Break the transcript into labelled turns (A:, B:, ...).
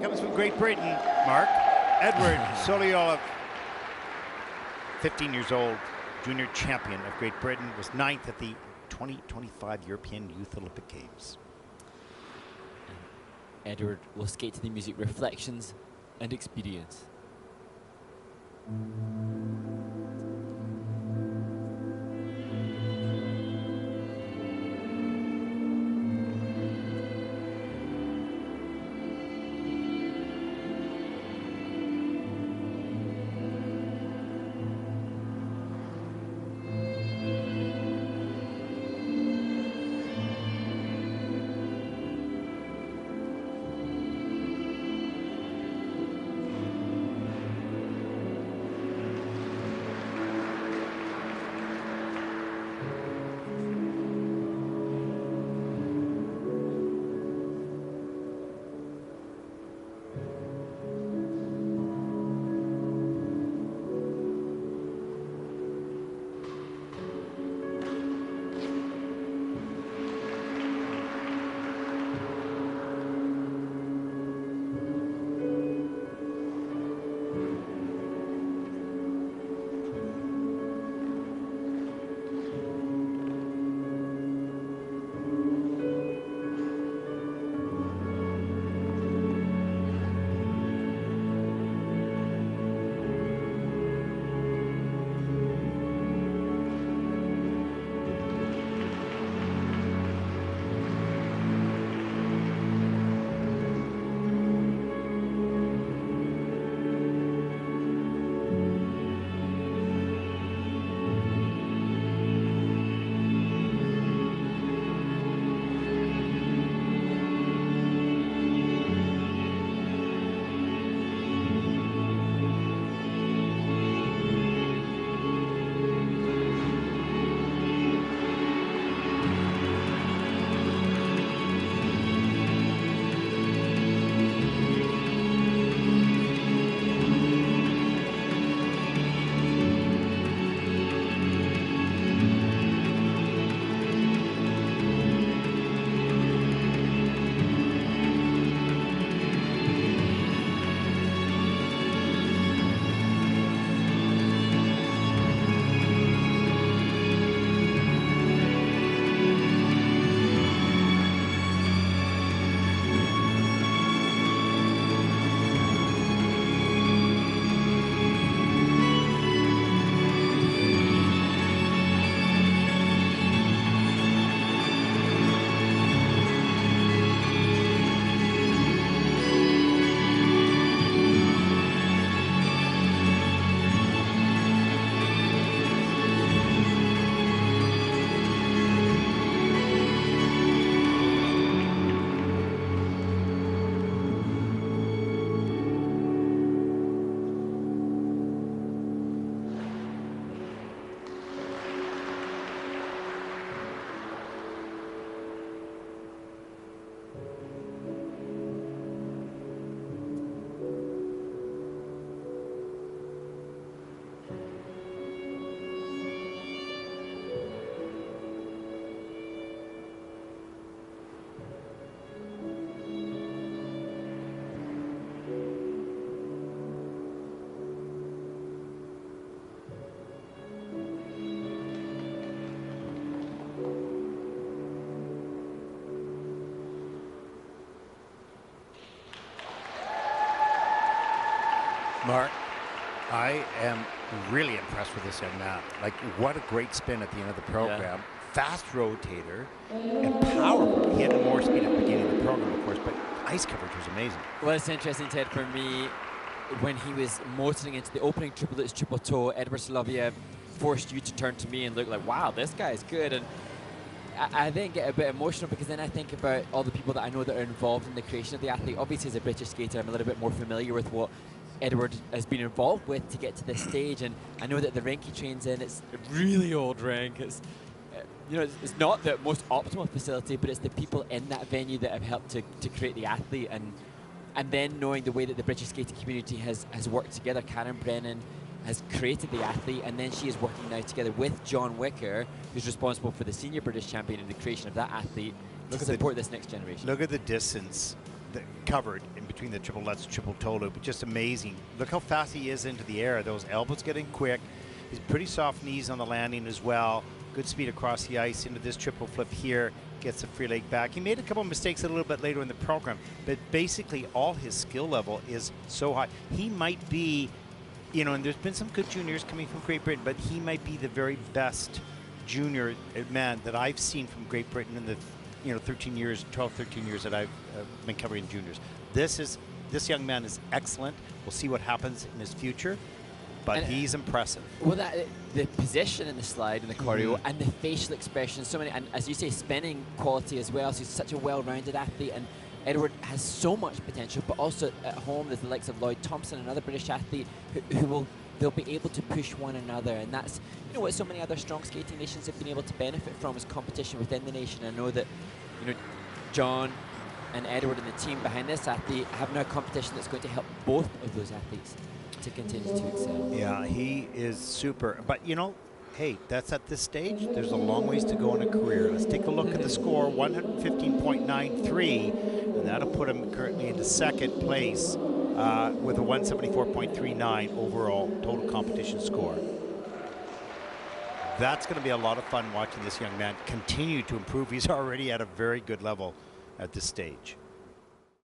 A: comes from Great Britain, Mark. Edward SOLOVYOV, 15 years old, junior champion of Great Britain, was 9th at the 2025 European Youth Olympic Games.
B: Edward will skate to the music Reflections and Experience.
A: Mark, I am really impressed with this young man. Like, what a great spin at the end of the program.
B: Yeah.
A: Fast rotator and powerful. He had more speed at the beginning of the program, of course, but ice coverage was amazing.
B: Well, it's interesting, Ted, for me, when he was motoring into the opening triplets, triple toe, Edward SOLOVYOV forced you to turn to me and look like, wow, this guy's good. And I then get a bit emotional because then I think about all the people that I know that are involved in the creation of the athlete. Obviously, as a British skater, I'm a little bit more familiar with what Edward has been involved with to get to this stage, and I know that the rink he trains in, it's a really old rink. It's you know, it's not the most optimal facility, but it's the people in that venue that have helped to create the athlete, and then knowing the way that the British skating community has worked together. Karen Brennan has created the athlete, and then she is working now together with John Wicker, who's responsible for the senior British champion and the creation of that athlete, to support this next generation.
A: Look at the distance covered in between the triple Lutz, triple toe loop. Just amazing. Look how fast he is into the air. Those elbows getting quick. He's pretty soft knees on the landing as well. Good speed across the ice into this triple flip here. Gets the free leg back. He made a couple of mistakes a little bit later in the program, but basically all his skill level is so high. He might be, you know, and there's been some good juniors coming from Great Britain, but he might be the very best junior man that I've seen from Great Britain in the 13 years, 12, 13 years that I've been covering juniors. This young man is excellent. We'll see what happens in his future, but he's impressive.
B: Well, the position in the slide and the choreo and the facial expression, so many, and as you say, spinning quality as well. So he's such a well-rounded athlete, and Edward has so much potential. But also at home, there's the likes of Lloyd Thompson, another British athlete, they'll be able to push one another, and that's what so many other strong skating nations have been able to benefit from, is competition within the nation. I know that John and Edward and the team behind this athlete have now competition that's going to help both of those athletes to continue to excel.
A: Yeah, he is super. But hey, that's at this stage. There's a long ways to go in a career. Let's take a look at the score, 115.93, and that'll put him currently into second place with a 174.39 overall total competition score. That's going to be a lot of fun watching this young man continue to improve. He's already at a very good level at this stage.